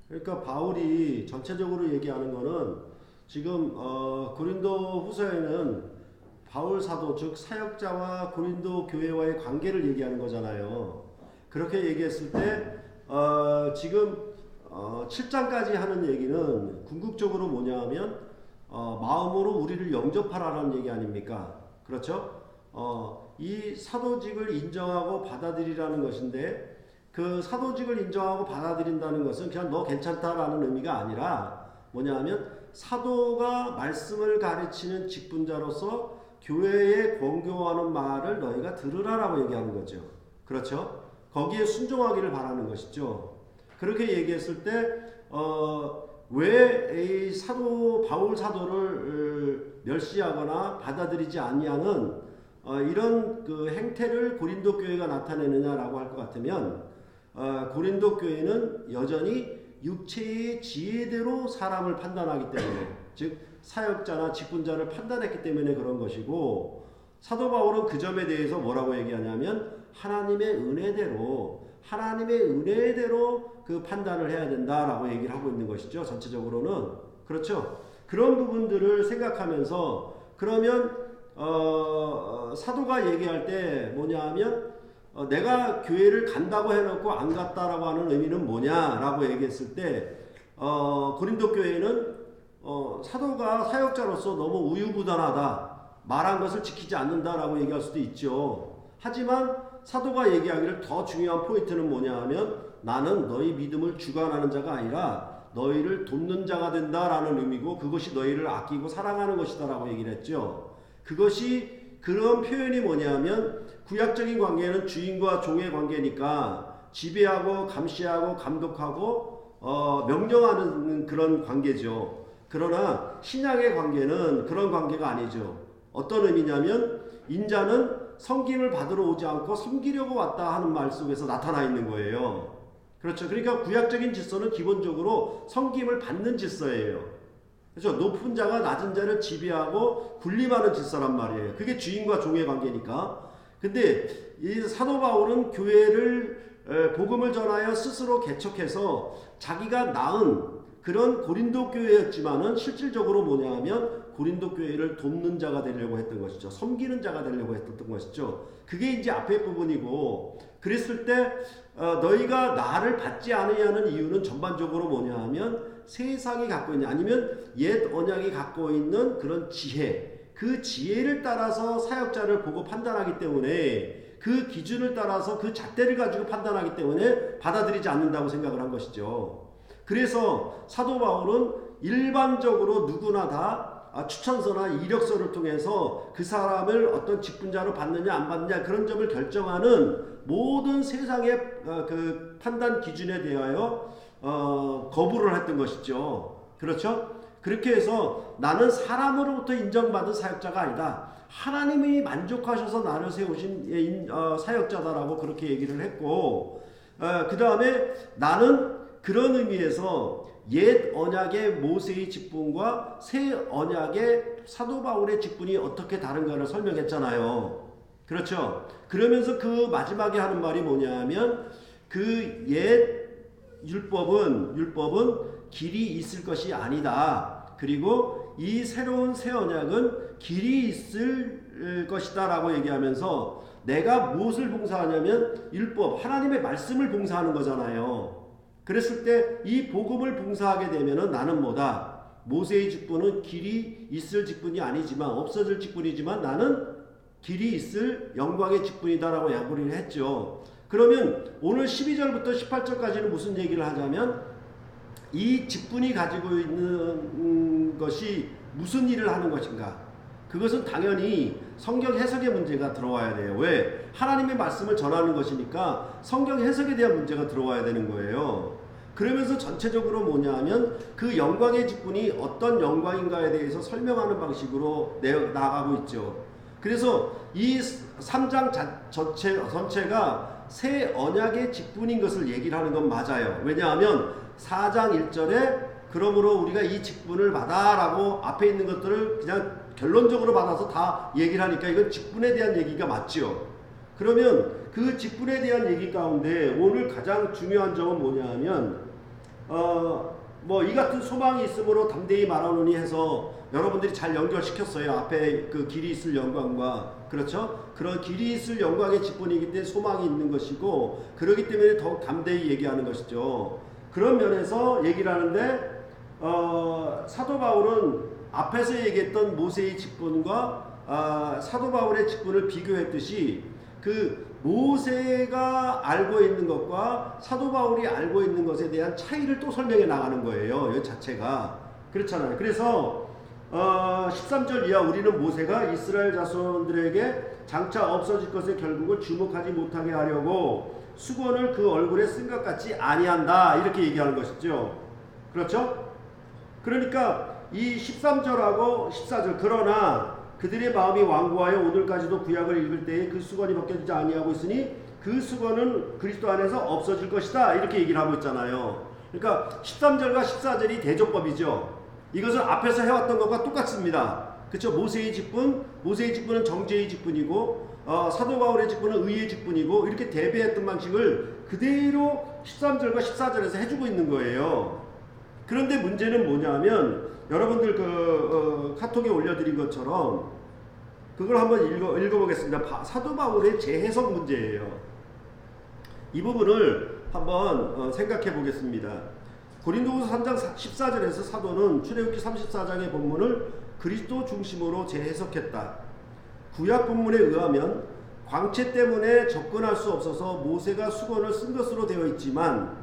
그러니까 바울이 전체적으로 얘기하는 거는 지금 고린도 후서에는 바울 사도 즉 사역자와 고린도 교회와의 관계를 얘기하는 거잖아요. 그렇게 얘기했을 때 지금 7장까지 하는 얘기는 궁극적으로 뭐냐 하면 마음으로 우리를 영접하라는 얘기 아닙니까? 그렇죠? 이 사도직을 인정하고 받아들이라는 것인데 그 사도직을 인정하고 받아들인다는 것은 그냥 너 괜찮다라는 의미가 아니라 뭐냐 하면 사도가 말씀을 가르치는 직분자로서 교회에 권고하는 말을 너희가 들으라라고 얘기하는 거죠. 그렇죠? 거기에 순종하기를 바라는 것이죠. 그렇게 얘기했을 때 왜 이 사도 바울 사도를 멸시하거나 받아들이지 아니하는 이런 그 행태를 고린도 교회가 나타내느냐라고 할 것 같으면 고린도 교회는 여전히 육체의 지혜대로 사람을 판단하기 때문에 즉 사역자나 직분자를 판단했기 때문에 그런 것이고 사도 바울은 그 점에 대해서 뭐라고 얘기하냐면 하나님의 은혜대로 그 판단을 해야 된다라고 얘기를 하고 있는 것이죠. 전체적으로는 그렇죠. 그런 부분들을 생각하면서 그러면 사도가 얘기할 때 뭐냐하면 내가 교회를 간다고 해놓고 안 갔다라고 하는 의미는 뭐냐라고 얘기했을 때 고린도 교회는 사도가 사역자로서 너무 우유부단하다 말한 것을 지키지 않는다라고 얘기할 수도 있죠. 하지만 사도가 얘기하기를 더 중요한 포인트는 뭐냐 하면 나는 너희 믿음을 주관하는 자가 아니라 너희를 돕는 자가 된다라는 의미고 그것이 너희를 아끼고 사랑하는 것이다라고 얘기를 했죠. 그것이 그런 표현이 뭐냐면 구약적인 관계는 주인과 종의 관계니까 지배하고 감시하고 감독하고 명령하는 그런 관계죠. 그러나 신약의 관계는 그런 관계가 아니죠. 어떤 의미냐면 인자는 섬김을 받으러 오지 않고 섬기려고 왔다 하는 말 속에서 나타나 있는 거예요. 그렇죠. 그러니까 구약적인 질서는 기본적으로 섬김을 받는 질서예요. 그렇죠. 높은 자가 낮은 자를 지배하고 군림하는 질서란 말이에요. 그게 주인과 종의 관계니까. 근데 이 사도 바울은 교회를 복음을 전하여 스스로 개척해서 자기가 낳은 그런 고린도 교회였지만은 실질적으로 뭐냐 하면 고린도 교회를 돕는 자가 되려고 했던 것이죠. 섬기는 자가 되려고 했던 것이죠. 그게 이제 앞에 부분이고 그랬을 때 너희가 나를 받지 않으려는 이유는 전반적으로 뭐냐 하면 세상이 갖고 있는 아니면 옛 언약이 갖고 있는 그런 지혜 그 지혜를 따라서 사역자를 보고 판단하기 때문에 그 기준을 따라서 그 잣대를 가지고 판단하기 때문에 받아들이지 않는다고 생각을 한 것이죠. 그래서 사도 바울은 일반적으로 누구나 다 추천서나 이력서를 통해서 그 사람을 어떤 직분자로 받느냐 안 받느냐 그런 점을 결정하는 모든 세상의 그 판단 기준에 대하여 거부를 했던 것이죠. 그렇죠? 그렇게 해서 나는 사람으로부터 인정받은 사역자가 아니다. 하나님이 만족하셔서 나를 세우신 사역자다라고 그렇게 얘기를 했고 그 다음에 나는 그런 의미에서 옛 언약의 모세의 직분과 새 언약의 사도 바울의 직분이 어떻게 다른가를 설명했잖아요. 그렇죠? 그러면서 그 마지막에 하는 말이 뭐냐면 그 옛 율법은 길이 있을 것이 아니다. 그리고 이 새로운 새 언약은 길이 있을 것이다 라고 얘기하면서 내가 무엇을 봉사하냐면 율법, 하나님의 말씀을 봉사하는 거잖아요. 그랬을 때 이 복음을 봉사하게 되면은 나는 뭐다? 모세의 직분은 길이 있을 직분이 아니지만 없어질 직분이지만 나는 길이 있을 영광의 직분이다라고 야구를 했죠. 그러면 오늘 12절부터 18절까지는 무슨 얘기를 하자면 이 직분이 가지고 있는 것이 무슨 일을 하는 것인가? 그것은 당연히 성경 해석의 문제가 들어와야 돼요. 왜? 하나님의 말씀을 전하는 것이니까 성경 해석에 대한 문제가 들어와야 되는 거예요. 그러면서 전체적으로 뭐냐 하면 그 영광의 직분이 어떤 영광인가에 대해서 설명하는 방식으로 나아가고 있죠. 그래서 이 3장 전체가 새 언약의 직분인 것을 얘기를 하는 건 맞아요. 왜냐하면 4장 1절에 그러므로 우리가 이 직분을 받아라고 앞에 있는 것들을 그냥 결론적으로 받아서 다 얘기를 하니까 이건 직분에 대한 얘기가 맞죠. 그러면 그 직분에 대한 얘기 가운데 오늘 가장 중요한 점은 뭐냐 하면 뭐 이 같은 소망이 있으므로 담대히 말하노니 해서 여러분들이 잘 연결시켰어요. 앞에 그 길이 있을 영광과, 그렇죠? 그런 길이 있을 영광의 직분이기 때문에 소망이 있는 것이고, 그렇기 때문에 더욱 담대히 얘기하는 것이죠. 그런 면에서 얘기를 하는데 사도 바울은 앞에서 얘기했던 모세의 직분과 사도 바울의 직분을 비교했듯이 그 모세가 알고 있는 것과 사도 바울이 알고 있는 것에 대한 차이를 또 설명해 나가는 거예요. 이 자체가 그렇잖아요. 그래서 13절 이하 우리는 모세가 이스라엘 자손들에게 장차 없어질 것의 결국을 주목하지 못하게 하려고 수건을 그 얼굴에 쓴 것 같지 아니한다, 이렇게 얘기하는 것이죠. 그렇죠? 그러니까 이 13절하고 14절, 그러나 그들의 마음이 완고하여 오늘까지도 구약을 읽을 때에 그 수건이 벗겨지지 아니하고 있으니 그 수건은 그리스도 안에서 없어질 것이다, 이렇게 얘기를 하고 있잖아요. 그러니까 13절과 14절이 대조법이죠. 이것은 앞에서 해왔던 것과 똑같습니다. 그렇죠? 모세의 직분은 정죄의 직분이고 사도 바울의 직분은 의의 직분이고, 이렇게 대비했던 방식을 그대로 13절과 14절에서 해주고 있는 거예요. 그런데 문제는 뭐냐면 여러분들 카톡에 올려드린 것처럼 그걸 한번 읽어보겠습니다. 사도 바울의 재해석 문제예요. 이 부분을 한번 생각해 보겠습니다. 고린도후서 3장 14절에서 사도는 출애굽기 34장의 본문을 그리스도 중심으로 재해석했다. 구약 본문에 의하면 광채 때문에 접근할 수 없어서 모세가 수건을 쓴 것으로 되어 있지만,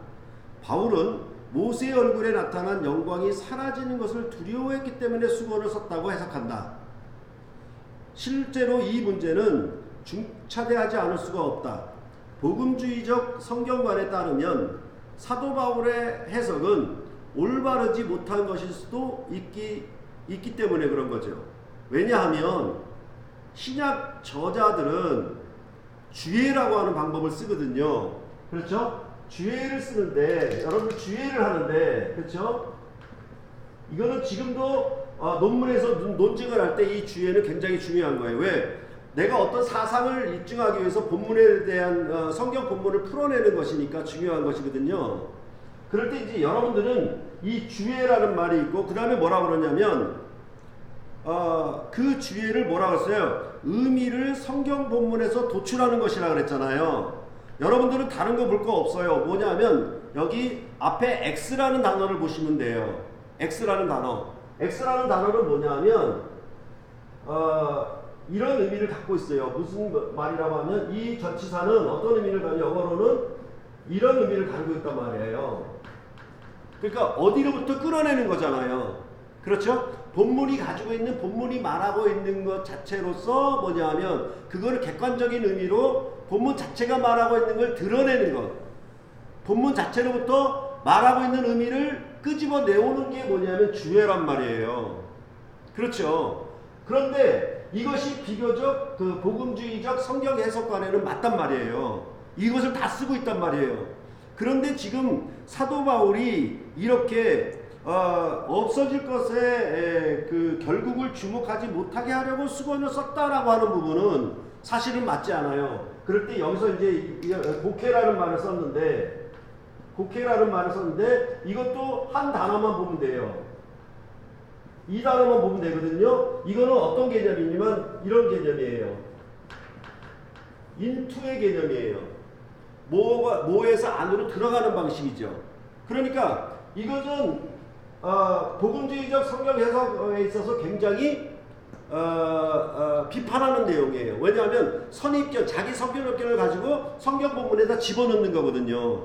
바울은 모세의 얼굴에 나타난 영광이 사라지는 것을 두려워했기 때문에 수건을 썼다고 해석한다. 실제로 이 문제는 중차대하지 않을 수가 없다. 복음주의적 성경관에 따르면 사도 바울의 해석은 올바르지 못한 것일 수도 있기 때문에 그런 거죠. 왜냐하면 신약 저자들은 주예라고 하는 방법을 쓰거든요. 그렇죠? 주예를 쓰는데, 여러분 주예를 하는데, 그렇죠? 이거는 지금도 논문에서 논증을 할 때 이 주예는 굉장히 중요한 거예요. 왜? 내가 어떤 사상을 입증하기 위해서 본문에 대한 성경 본문을 풀어내는 것이니까 중요한 것이거든요. 그럴 때 이제 여러분들은 이 주예라는 말이 있고, 그 다음에 뭐라 그러냐면 그 주예를 뭐라 그랬어요? 의미를 성경 본문에서 도출하는 것이라 그랬잖아요. 여러분들은 다른 거 볼 거 없어요. 뭐냐면 여기 앞에 X라는 단어를 보시면 돼요. X라는 단어. X라는 단어는 뭐냐면 이런 의미를 갖고 있어요. 무슨 말이라고 하면 이 전치사는 어떤 의미를 가지고, 영어로는 이런 의미를 가지고 있단 말이에요. 그러니까 어디로부터 끌어내는 거잖아요. 그렇죠? 본문이 가지고 있는, 본문이 말하고 있는 것 자체로서 뭐냐면 그거를 객관적인 의미로 본문 자체가 말하고 있는 걸 드러내는 것, 본문 자체로부터 말하고 있는 의미를 끄집어 내오는 게 뭐냐면 주예란 말이에요. 그렇죠? 그런데 이것이 비교적 그 복음주의적 성경 해석관에는 맞단 말이에요. 이것을 다 쓰고 있단 말이에요. 그런데 지금 사도 바울이 이렇게 없어질 것에 그 결국을 주목하지 못하게 하려고 수건을 썼다라고 하는 부분은 사실은 맞지 않아요. 그럴 때 여기서 이제 곡해라는 말을 썼는데, 이것도 한 단어만 보면 돼요. 이 단어만 보면 되거든요. 이거는 어떤 개념이냐면 이런 개념이에요. 인투의 개념이에요. 모에서 안으로 들어가는 방식이죠. 그러니까 이것은 복음주의적 성경 해석에 있어서 굉장히 비판하는 내용이에요. 왜냐하면 선입견, 자기 성경학견을 가지고 성경 본문에다 집어넣는 거거든요.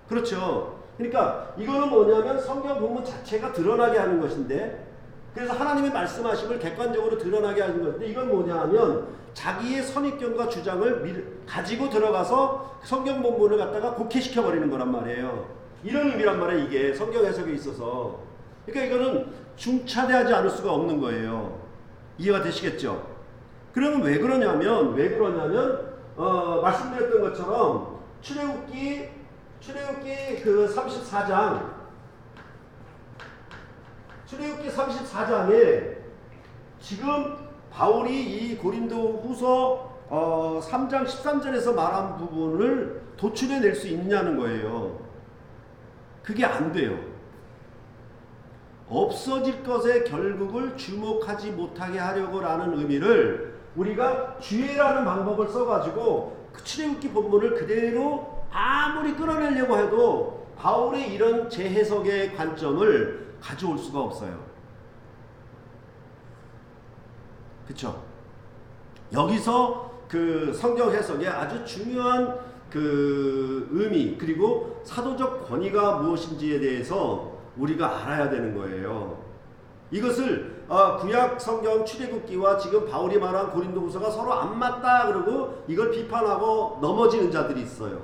그렇죠? 그러니까 이거는 뭐냐면 성경 본문 자체가 드러나게 하는 것인데, 그래서 하나님의 말씀하심을 객관적으로 드러나게 하는 건데, 이건 뭐냐 하면 자기의 선입견과 주장을 가지고 들어가서 성경 본문을 갖다가 곡해시켜 버리는 거란 말이에요. 이런 의미란 말이에요. 이게 성경 해석에 있어서. 그러니까 이거는 중차대하지 않을 수가 없는 거예요. 이해가 되시겠죠? 그러면 왜 그러냐면 말씀드렸던 것처럼 출애굽기 그 34장에 지금 바울이 이 고린도후서 3장 13절에서 말한 부분을 도출해낼 수 있냐는 거예요. 그게 안 돼요. 없어질 것의 결국을 주목하지 못하게 하려고 라는 의미를 우리가 주의라는 방법을 써가지고 그 출애굽기 본문을 그대로 아무리 끌어내려고 해도 바울의 이런 재해석의 관점을 가져올 수가 없어요. 그쵸? 여기서 그 성경 해석의 아주 중요한 그 의미 그리고 사도적 권위가 무엇인지에 대해서 우리가 알아야 되는 거예요. 이것을 구약 성경 출애굽기와 지금 바울이 말한 고린도후서가 서로 안 맞다 그러고 이걸 비판하고 넘어지는 자들이 있어요.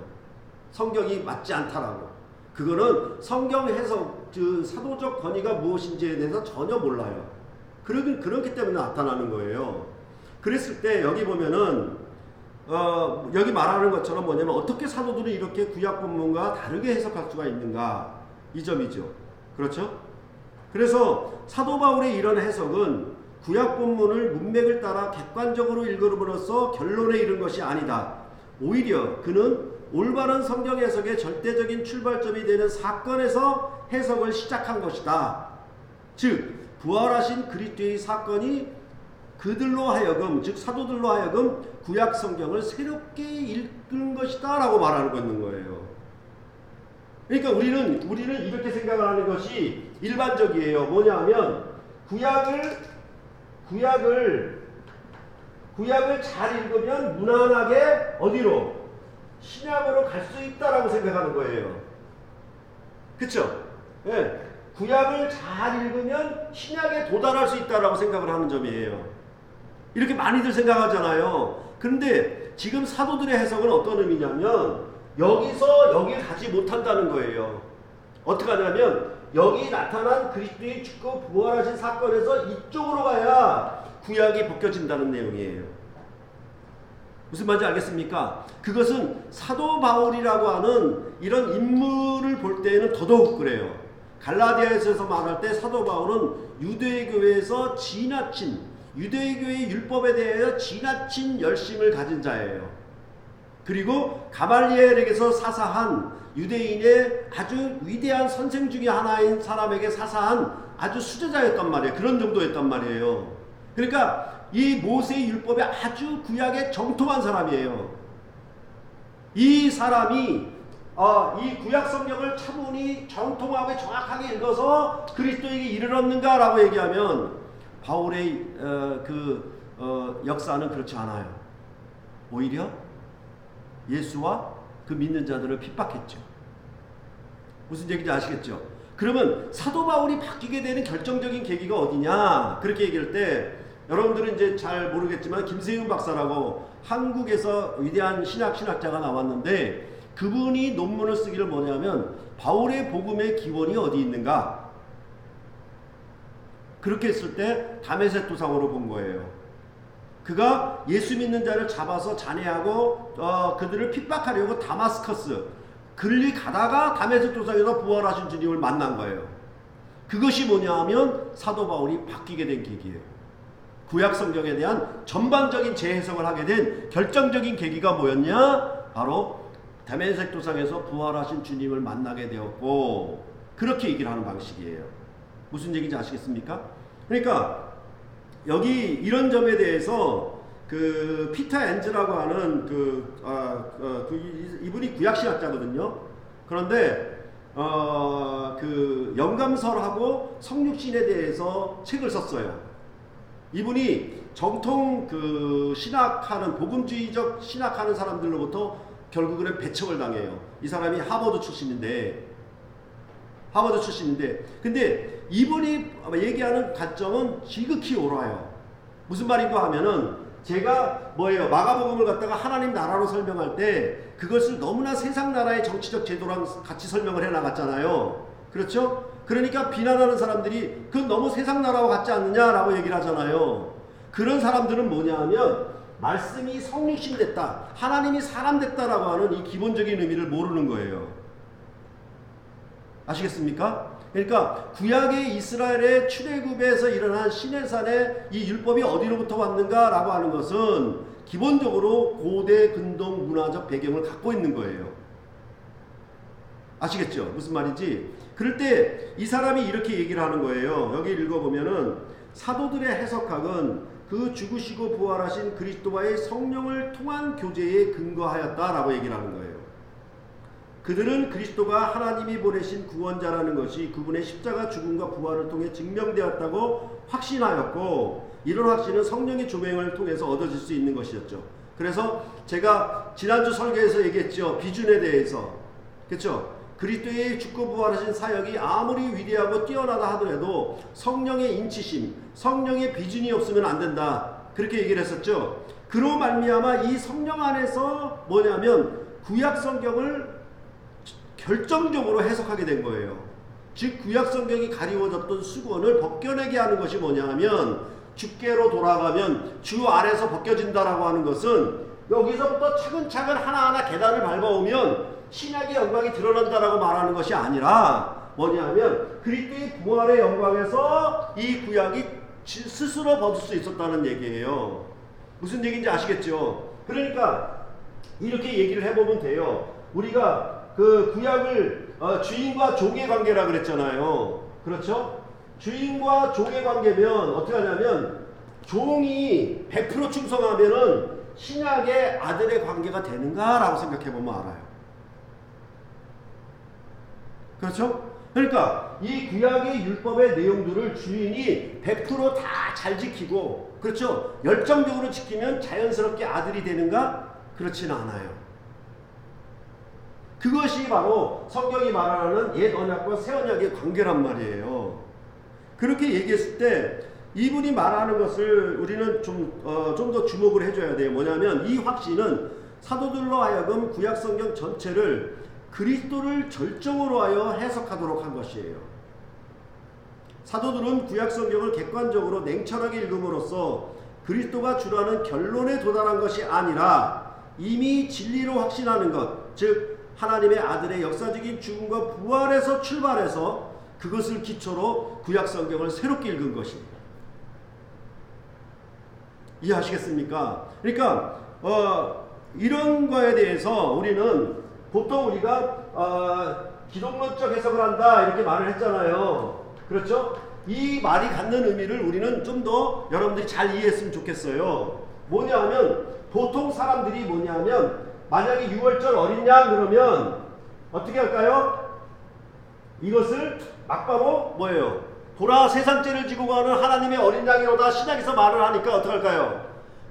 성경이 맞지 않다라고. 그거는 성경 해석, 그 사도적 권위가 무엇인지에 대해서 전혀 몰라요. 그렇기 때문에 나타나는 거예요. 그랬을 때 여기 보면은 여기 말하는 것처럼 뭐냐면 어떻게 사도들이 이렇게 구약 본문과 다르게 해석할 수가 있는가 이 점이죠. 그렇죠? 그래서 사도 바울의 이런 해석은 구약 본문을 문맥을 따라 객관적으로 읽음으로써 결론에 이른 것이 아니다. 오히려 그는 올바른 성경 해석의 절대적인 출발점이 되는 사건에서 해석을 시작한 것이다. 즉 부활하신 그리스도의 사건이 그들로 하여금 즉 사도들로 하여금 구약 성경을 새롭게 읽은 것이다 라고 말하고 있는 거예요. 그러니까 우리는 이렇게 생각을 하는 것이 일반적이에요. 뭐냐면 구약을 잘 읽으면 무난하게 어디로? 신약으로 갈 수 있다라고 생각하는 거예요. 그쵸? 예. 구약을 잘 읽으면 신약에 도달할 수 있다라고 생각을 하는 점이에요. 이렇게 많이들 생각하잖아요. 그런데 지금 사도들의 해석은 어떤 의미냐면 여기서 여길 가지 못한다는 거예요. 어떻게 하냐면 여기 나타난 그리스도의 죽고 부활하신 사건에서 이쪽으로 가야 구약이 벗겨진다는 내용이에요. 무슨 말인지 알겠습니까? 그것은 사도 바울이라고 하는 이런 인물을 볼 때에는 더더욱 그래요. 갈라디아에서 말할 때 사도 바울은 유대교회에서 지나친 유대교회의 율법에 대하여 지나친 열심을 가진 자예요. 그리고 가말리엘에게서 사사한 유대인의 아주 위대한 선생 중에 하나인 사람에게 사사한 아주 수제자였단 말이에요. 그런 정도였단 말이에요. 그러니까 이 모세의 율법에 아주 구약에 정통한 사람이에요. 이 사람이 이 구약 성경을 차분히 정통하게 정확하게 읽어서 그리스도에게 이르렀는가라고 얘기하면 바울의 역사는 그렇지 않아요. 오히려 예수와 그 믿는 자들을 핍박했죠. 무슨 얘기인지 아시겠죠? 그러면 사도 바울이 바뀌게 되는 결정적인 계기가 어디냐? 그렇게 얘기할 때 여러분들은 이제 잘 모르겠지만 김세윤 박사라고 한국에서 위대한 신학자가 나왔는데 그분이 논문을 쓰기를 뭐냐면 바울의 복음의 기원이 어디 있는가? 그렇게 했을 때 다메섹 도상으로 본 거예요. 그가 예수 믿는 자를 잡아서 잔해하고 그들을 핍박하려고 다마스커스 글리 가다가 다메섹 도상에서 부활하신 주님을 만난 거예요. 그것이 뭐냐 하면 사도 바울이 바뀌게 된 계기예요. 구약 성경에 대한 전반적인 재해석을 하게 된 결정적인 계기가 뭐였냐? 바로 다메섹 도상에서 부활하신 주님을 만나게 되었고 그렇게 얘기를 하는 방식이에요. 무슨 얘기인지 아시겠습니까? 그러니까 여기 이런 점에 대해서 그 피터 엔즈라고 하는 이분이 구약신학자거든요. 그런데 그 영감설하고 성육신에 대해서 책을 썼어요. 이분이 정통 그 신학하는 복음주의적 신학하는 사람들로부터 결국은 배척을 당해요. 이 사람이 하버드 출신인데 근데 이분이 얘기하는 관점은 지극히 옳아요. 무슨 말인가 하면은 제가 마가복음을 갖다가 하나님 나라로 설명할 때 그것을 너무나 세상 나라의 정치적 제도랑 같이 설명을 해나갔잖아요. 그렇죠? 그러니까 비난하는 사람들이 그건 너무 세상 나라와 같지 않느냐라고 얘기를 하잖아요. 그런 사람들은 뭐냐 하면 말씀이 성육신 됐다, 하나님이 사람 됐다라고 하는 이 기본적인 의미를 모르는 거예요. 아시겠습니까? 그러니까 구약의 이스라엘의 출애굽에서 일어난 시내산의 이 율법이 어디로부터 왔는가라고 하는 것은 기본적으로 고대 근동 문화적 배경을 갖고 있는 거예요. 아시겠죠? 무슨 말인지. 그럴 때 이 사람이 이렇게 얘기를 하는 거예요. 여기 읽어보면은 사도들의 해석학은 그 죽으시고 부활하신 그리스도와의 성령을 통한 교제에 근거하였다라고 얘기를 하는 거예요. 그들은 그리스도가 하나님이 보내신 구원자라는 것이 그분의 십자가 죽음과 부활을 통해 증명되었다고 확신하였고, 이런 확신은 성령의 조명을 통해서 얻어질 수 있는 것이었죠. 그래서 제가 지난주 설교에서 얘기했죠. 비준에 대해서. 그렇죠? 그리스도의 죽고 부활하신 사역이 아무리 위대하고 뛰어나다 하더라도 성령의 인치심, 성령의 비준이 없으면 안 된다. 그렇게 얘기를 했었죠. 그로 말미암아 이 성령 안에서 뭐냐면 구약 성경을 결정적으로 해석하게 된 거예요. 즉 구약 성경이 가리워졌던 수건을 벗겨내게 하는 것이 뭐냐면, 주께로 돌아가면 주 안에서 벗겨진다라고 하는 것은 여기서부터 차근차근 하나하나 계단을 밟아오면 신약의 영광이 드러난다라고 말하는 것이 아니라 뭐냐면 그리스도의 부활의 영광에서 이 구약이 스스로 벗을 수 있었다는 얘기예요. 무슨 얘기인지 아시겠죠? 그러니까 이렇게 얘기를 해보면 돼요. 우리가 그 구약을 주인과 종의 관계라 그랬잖아요. 그렇죠? 주인과 종의 관계면 어떻게 하냐면 종이 100% 충성하면은 신약의 아들의 관계가 되는가라고 생각해보면 알아요. 그렇죠? 그러니까 이 구약의 율법의 내용들을 주인이 100% 다 잘 지키고, 그렇죠? 열정적으로 지키면 자연스럽게 아들이 되는가? 그렇지는 않아요. 그것이 바로 성경이 말하는 옛 언약과 새 언약의 관계란 말이에요. 그렇게 얘기했을 때 이분이 말하는 것을 우리는 좀 더 주목을 해줘야 돼요. 뭐냐면 이 확신은 사도들로 하여금 구약 성경 전체를 그리스도를 절정으로 하여 해석하도록 한 것이에요. 사도들은 구약 성경을 객관적으로 냉철하게 읽음으로써 그리스도가 주라는 결론에 도달한 것이 아니라 이미 진리로 확신하는 것, 즉 하나님의 아들의 역사적인 죽음과 부활에서 출발해서 그것을 기초로 구약 성경을 새롭게 읽은 것입니다. 이해하시겠습니까? 그러니까 이런 거에 대해서 우리는 보통 우리가 기독론적 해석을 한다 이렇게 말을 했잖아요. 그렇죠? 이 말이 갖는 의미를 우리는 좀 더 여러분들이 잘 이해했으면 좋겠어요. 뭐냐 하면 보통 사람들이 뭐냐 하면 만약에 6월절 어린 양 그러면 어떻게 할까요? 이것을 막바로 뭐예요? 보라 세상죄를 지고 가는 하나님의 어린 양이로다 신약에서 말을 하니까 어떻게 할까요?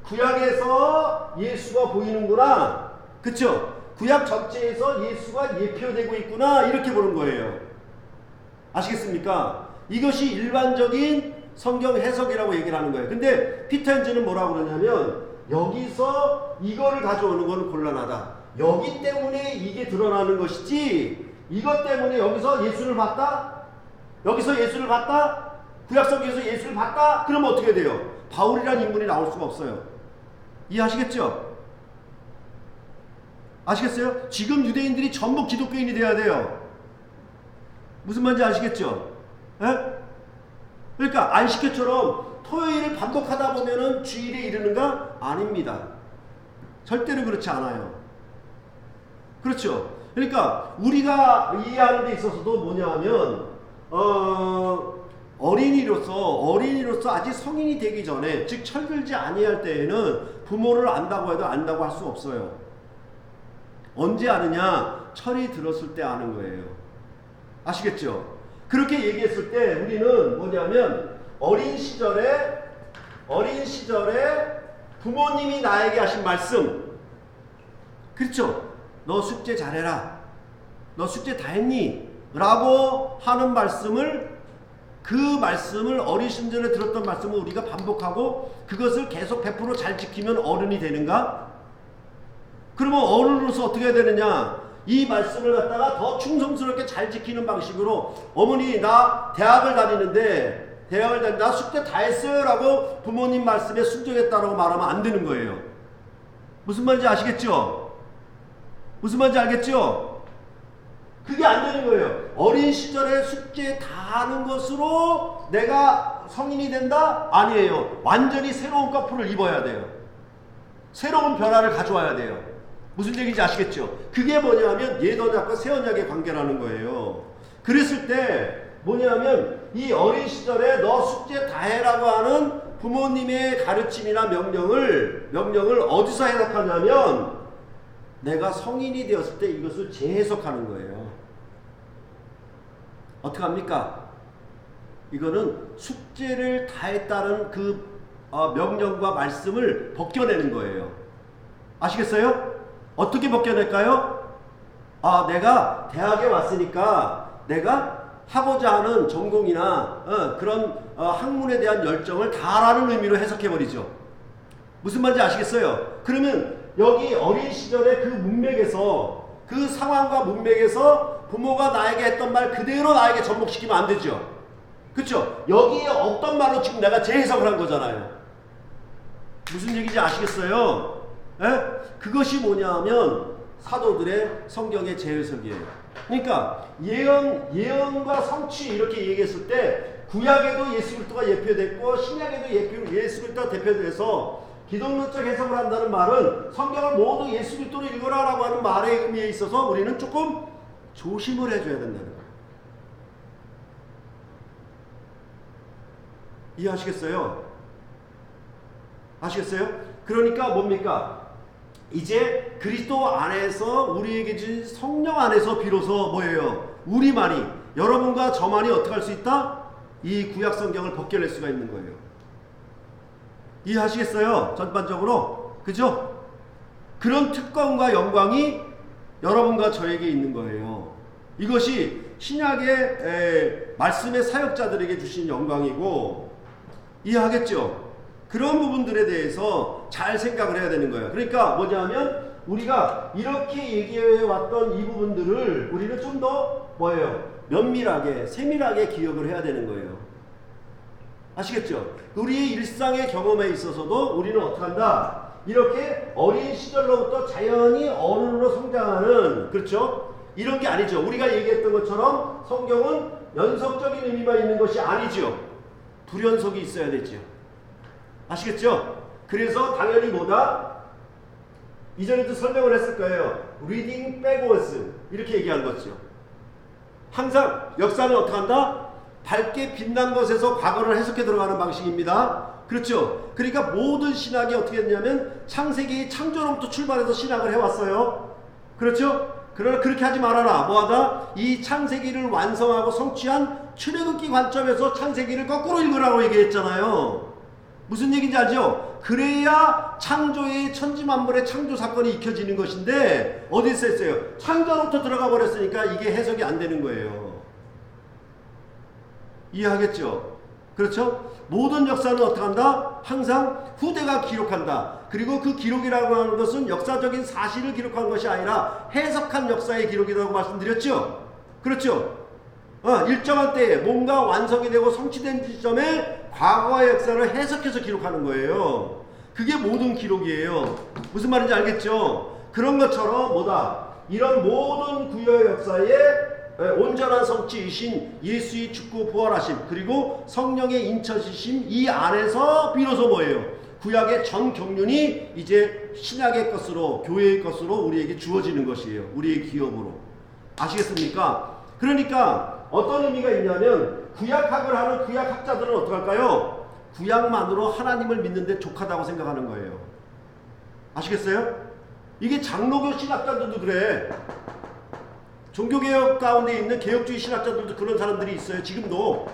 구약에서 예수가 보이는구나. 그쵸? 구약 전체에서 예수가 예표되고 있구나 이렇게 보는 거예요. 아시겠습니까? 이것이 일반적인 성경 해석이라고 얘기를 하는 거예요. 근데 피터 헨즈는 뭐라고 그러냐면 여기서 이거를 가져오는 건 곤란하다. 여기 때문에 이게 드러나는 것이지 이것 때문에 여기서 예수를 봤다? 여기서 예수를 봤다? 구약성경에서 예수를 봤다? 그러면 어떻게 돼요? 바울이라는 인물이 나올 수가 없어요. 이해하시겠죠? 아시겠어요? 지금 유대인들이 전부 기독교인이 돼야 돼요. 무슨 말인지 아시겠죠? 에? 그러니까 안식교처럼 토요일을 반복하다 보면은 주일에 이르는가? 아닙니다. 절대로 그렇지 않아요. 그렇죠? 그러니까 우리가 이해하는 데 있어서도 뭐냐 하면 어린이로서 아직 성인이 되기 전에, 즉 철들지 아니할 때에는 부모를 안다고 해도 안다고 할 수 없어요. 언제 아느냐? 철이 들었을 때 아는 거예요. 아시겠죠? 그렇게 얘기했을 때 우리는 뭐냐면 어린 시절에 부모님이 나에게 하신 말씀, 그렇죠? 너 숙제 잘해라. 너 숙제 다 했니? 라고 하는 말씀을, 그 말씀을 어린 시절에 들었던 말씀을 우리가 반복하고 그것을 계속 100% 잘 지키면 어른이 되는가? 그러면 어른으로서 어떻게 해야 되느냐? 이 말씀을 갖다가 더 충성스럽게 잘 지키는 방식으로, 어머니 나 대학을 다니는데 나 숙제 다 했어요 라고 부모님 말씀에 순종했다라고 말하면 안 되는 거예요. 무슨 말인지 아시겠죠? 무슨 말인지 알겠죠? 그게 안 되는 거예요. 어린 시절에 숙제 다 하는 것으로 내가 성인이 된다? 아니에요. 완전히 새로운 거풀을 입어야 돼요. 새로운 변화를 가져와야 돼요. 무슨 얘기인지 아시겠죠? 그게 뭐냐면 옛 언약과 새 언약의 관계라는 거예요. 그랬을 때 뭐냐면 이 어린 시절에 너 숙제 다 해라고 하는 부모님의 가르침이나 명령을 어디서 해석하냐면 내가 성인이 되었을 때 이것을 재해석하는 거예요. 어떻게 합니까? 이거는 숙제를 다 했다는 그 명령과 말씀을 벗겨내는 거예요. 아시겠어요? 어떻게 벗겨낼까요? 내가 대학에 왔으니까 내가 하고자 하는 전공이나 그런 학문에 대한 열정을 다라는 의미로 해석해버리죠. 무슨 말인지 아시겠어요? 그러면 여기 어린 시절의 그 문맥에서 그 상황과 문맥에서 부모가 나에게 했던 말 그대로 나에게 접목시키면 안 되죠. 그렇죠? 여기에 없던 말로 지금 내가 재해석을 한 거잖아요. 무슨 얘기인지 아시겠어요? 그것이 뭐냐면 사도들의 성경의 재해석이에요. 그러니까 예언과 성취 이렇게 얘기했을 때 구약에도 예수 그리스도가 예표됐고 신약에도 예수 그리스도가 대표돼서 기독론적 해석을 한다는 말은 성경을 모두 예수 그리스도로 읽어라라고 하는 말의 의미에 있어서 우리는 조금 조심을 해줘야 된다는 거예요. 이해하시겠어요? 아시겠어요? 그러니까 뭡니까? 이제 그리스도 안에서 우리에게 주신 성령 안에서 비로소 뭐예요? 우리만이 여러분과 저만이 어떻게 할 수 있다? 이 구약 성경을 벗겨낼 수가 있는 거예요. 이해하시겠어요? 전반적으로 그죠? 그런 특권과 영광이 여러분과 저에게 있는 거예요. 이것이 신약의 말씀의 사역자들에게 주신 영광이고 이해하겠죠? 그런 부분들에 대해서 잘 생각을 해야 되는 거예요. 그러니까 뭐냐면 우리가 이렇게 얘기해 왔던 이 부분들을 우리는 좀 더 뭐예요? 면밀하게 세밀하게 기억을 해야 되는 거예요. 아시겠죠? 우리의 일상의 경험에 있어서도 우리는 어떻게 한다? 이렇게 어린 시절로부터 자연히 어른으로 성장하는 그렇죠? 이런 게 아니죠. 우리가 얘기했던 것처럼 성경은 연속적인 의미만 있는 것이 아니죠. 불연속이 있어야 되죠. 아시겠죠? 그래서 당연히 뭐다? 이전에도 설명을 했을 거예요. Reading backwards 이렇게 얘기한 거죠. 항상 역사는 어떻게 한다? 밝게 빛난 것에서 과거를 해석해 들어가는 방식입니다. 그렇죠? 그러니까 모든 신학이 어떻게 했냐면 창세기 창조로부터 출발해서 신학을 해왔어요. 그렇죠? 그러나 그렇게 하지 말아라. 뭐하다? 이 창세기를 완성하고 성취한 출애굽기 관점에서 창세기를 거꾸로 읽으라고 얘기했잖아요. 무슨 얘기인지 알죠? 그래야 창조의 천지만물의 창조 사건이 익혀지는 것인데 어디서 했어요? 창조로부터 들어가 버렸으니까 이게 해석이 안 되는 거예요. 이해하겠죠? 그렇죠? 모든 역사는 어떻게 한다? 항상 후대가 기록한다. 그리고 그 기록이라고 하는 것은 역사적인 사실을 기록한 것이 아니라 해석한 역사의 기록이라고 말씀드렸죠? 그렇죠? 일정한 때에 뭔가 완성이 되고 성취된 시점에 과거의 역사를 해석해서 기록하는 거예요. 그게 모든 기록이에요. 무슨 말인지 알겠죠? 그런 것처럼 뭐다? 이런 모든 구약 역사에 온전한 성취이신 예수의 죽고 부활하심 그리고 성령의 인처시심 이 안에서 비로소 뭐예요? 구약의 전 경륜이 이제 신약의 것으로 교회의 것으로 우리에게 주어지는 것이에요. 우리의 기업으로. 아시겠습니까? 그러니까 어떤 의미가 있냐면 구약학을 하는 구약학자들은 어떻게 할까요? 구약만으로 하나님을 믿는데 족하다고 생각하는 거예요. 아시겠어요? 이게 장로교 신학자들도 그래. 종교개혁 가운데 있는 개혁주의 신학자들도 그런 사람들이 있어요. 지금도.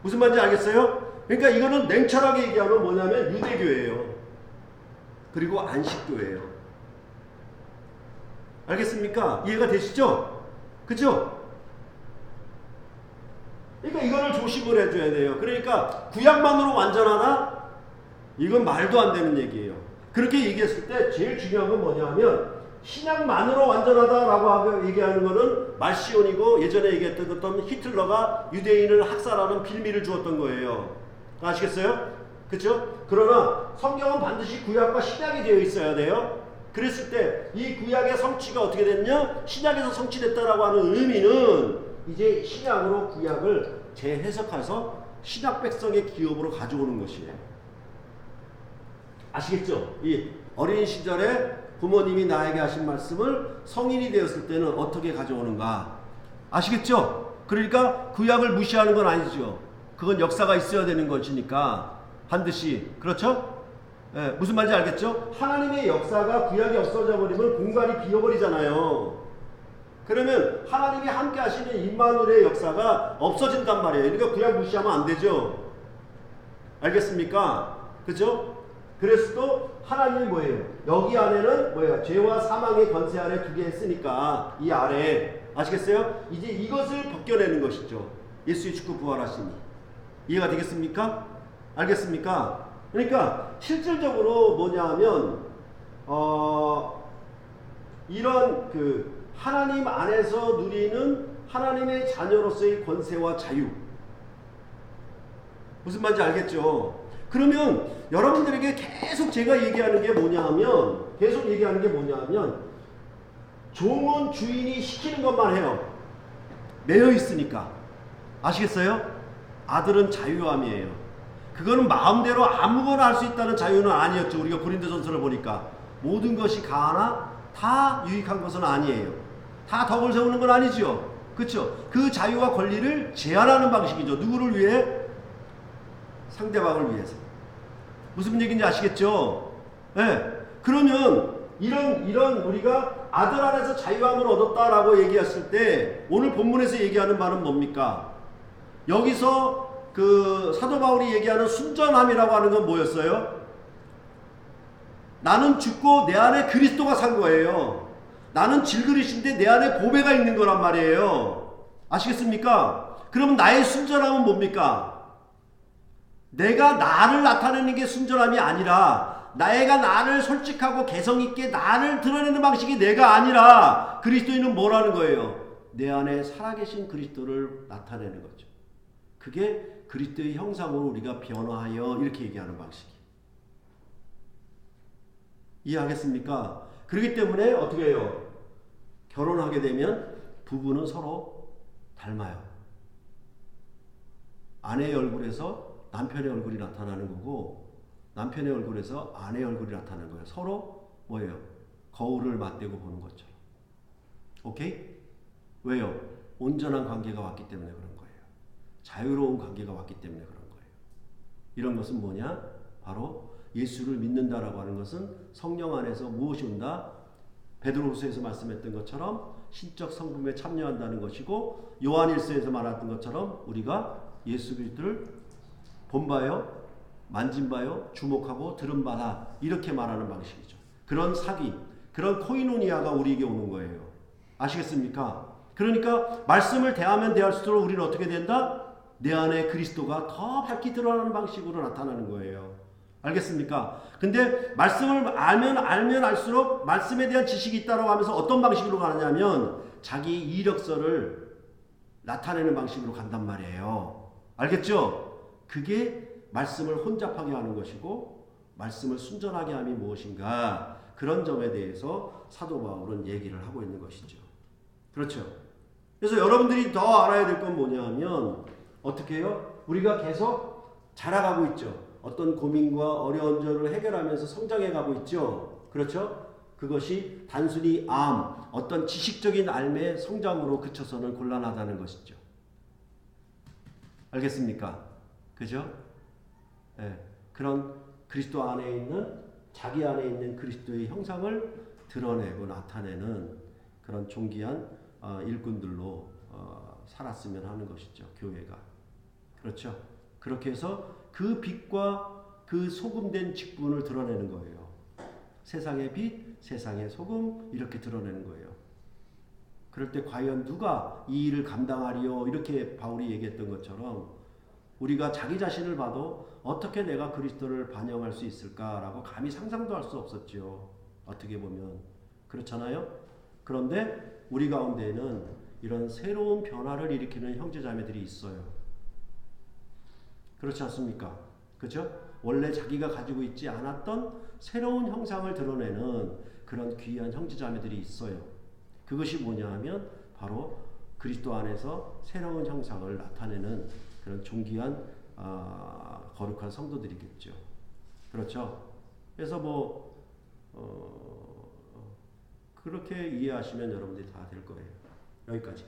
무슨 말인지 알겠어요? 그러니까 이거는 냉철하게 얘기하면 뭐냐면 유대교예요. 그리고 안식교예요. 알겠습니까? 이해가 되시죠? 그죠? 그러니까 이거를 조심을 해줘야 돼요. 그러니까 구약만으로 완전하다? 이건 말도 안 되는 얘기예요. 그렇게 얘기했을 때 제일 중요한 건 뭐냐면 신약만으로 완전하다라고 얘기하는 거는 말시온이고 예전에 얘기했던 어떤 히틀러가 유대인을 학살하는 빌미를 주었던 거예요. 아시겠어요? 그렇죠? 그러나 성경은 반드시 구약과 신약이 되어 있어야 돼요. 그랬을 때 이 구약의 성취가 어떻게 됐냐? 신약에서 성취됐다라고 하는 의미는 이제 신약으로 구약을 재해석해서 신약 백성의 기업으로 가져오는 것이에요. 아시겠죠? 이 어린 시절에 부모님이 나에게 하신 말씀을 성인이 되었을 때는 어떻게 가져오는가. 아시겠죠? 그러니까 구약을 무시하는 건 아니죠. 그건 역사가 있어야 되는 것이니까 반드시. 그렇죠? 예, 무슨 말인지 알겠죠? 하나님의 역사가 구약이 없어져 버리면 공간이 비어버리잖아요. 그러면 하나님이 함께 하시는 임마누엘의 역사가 없어진단 말이에요. 그러니까 구약 무시하면 안 되죠. 알겠습니까? 그죠? 그래서도 하나님이 뭐예요? 여기 안에는 뭐예요? 죄와 사망의 권세 아래 두게 했으니까 이 아래 아시겠어요? 이제 이것을 벗겨내는 것이죠. 예수의 죽고 부활하시니. 이해가 되겠습니까? 알겠습니까? 그러니까 실질적으로 뭐냐 하면 이런 그 하나님 안에서 누리는 하나님의 자녀로서의 권세와 자유. 무슨 말인지 알겠죠? 그러면 여러분들에게 계속 제가 얘기하는 게 뭐냐 하면 종은 주인이 시키는 것만 해요. 매여 있으니까. 아시겠어요? 아들은 자유함이에요. 그거는 마음대로 아무거나 할 수 있다는 자유는 아니었죠. 우리가 고린도전서를 보니까 모든 것이 가하나 다 유익한 것은 아니에요. 다 덕을 세우는 건 아니죠. 그렇죠? 그 자유와 권리를 제한하는 방식이죠. 누구를 위해? 상대방을 위해서. 무슨 얘기인지 아시겠죠? 네. 그러면 이런 우리가 아들 안에서 자유함을 얻었다라고 얘기했을 때 오늘 본문에서 얘기하는 바는 뭡니까? 여기서 그 사도 바울이 얘기하는 순전함이라고 하는 건 뭐였어요? 나는 죽고 내 안에 그리스도가 산 거예요. 나는 질그릇인데 내 안에 보배가 있는 거란 말이에요. 아시겠습니까? 그럼 나의 순전함은 뭡니까? 내가 나를 나타내는 게 순전함이 아니라 내가 나를 솔직하고 개성있게 나를 드러내는 방식이 내가 아니라 그리스도인은 뭐라는 거예요? 내 안에 살아계신 그리스도를 나타내는 거죠. 그게 그리스도의 형상으로 우리가 변화하여 이렇게 얘기하는 방식이에요. 이해하겠습니까? 그렇기 때문에 어떻게 해요? 결혼하게 되면 부부는 서로 닮아요. 아내의 얼굴에서 남편의 얼굴이 나타나는 거고 남편의 얼굴에서 아내의 얼굴이 나타나는 거예요. 서로 뭐예요? 거울을 맞대고 보는 것처럼. 오케이? 왜요? 온전한 관계가 왔기 때문에 그런 거예요. 자유로운 관계가 왔기 때문에 그런 거예요. 이런 것은 뭐냐? 바로 예수를 믿는다라고 하는 것은 성령 안에서 무엇이 온다? 베드로후서에서 말씀했던 것처럼 신적 성품에 참여한다는 것이고 요한일서에서 말했던 것처럼 우리가 예수 그리스도를 본바요, 만진바요, 주목하고 들은바다 이렇게 말하는 방식이죠. 그런 사귐, 그런 코이노니아가 우리에게 오는 거예요. 아시겠습니까? 그러니까 말씀을 대하면 대할수록 우리는 어떻게 된다? 내 안에 그리스도가 더 밝히 드러나는 방식으로 나타나는 거예요. 알겠습니까? 근데 말씀을 알면 알수록 말씀에 대한 지식이 있다고 하면서 어떤 방식으로 가느냐면 자기 이력서를 나타내는 방식으로 간단 말이에요. 알겠죠? 그게 말씀을 혼잡하게 하는 것이고 말씀을 순전하게 함이 무엇인가 그런 점에 대해서 사도 바울은 얘기를 하고 있는 것이죠. 그렇죠? 그래서 여러분들이 더 알아야 될 건 뭐냐면 어떻게 해요? 우리가 계속 자라가고 있죠. 어떤 고민과 어려운 점을 해결하면서 성장해 가고 있죠. 그렇죠? 그것이 단순히 어떤 지식적인 삶의 성장으로 그쳐서는 곤란하다는 것이죠. 알겠습니까? 그죠? 네. 그런 그리스도 안에 있는 자기 안에 있는 그리스도의 형상을 드러내고 나타내는 그런 존귀한 일꾼들로 살았으면 하는 것이죠. 교회가. 그렇죠? 그렇게 해서 그 빛과 그 소금된 직분을 드러내는 거예요. 세상의 빛, 세상의 소금 이렇게 드러내는 거예요. 그럴 때 과연 누가 이 일을 감당하리요? 이렇게 바울이 얘기했던 것처럼 우리가 자기 자신을 봐도 어떻게 내가 그리스도를 반영할 수 있을까라고 감히 상상도 할 수 없었죠. 어떻게 보면. 그렇잖아요? 그런데 우리 가운데에는 이런 새로운 변화를 일으키는 형제자매들이 있어요. 그렇지 않습니까? 그렇죠? 원래 자기가 가지고 있지 않았던 새로운 형상을 드러내는 그런 귀한 형제자매들이 있어요. 그것이 뭐냐 하면 바로 그리스도 안에서 새로운 형상을 나타내는 그런 존귀한 거룩한 성도들이겠죠. 그렇죠? 그래서 그렇게 이해하시면 여러분들이 다 될 거예요. 여기까지.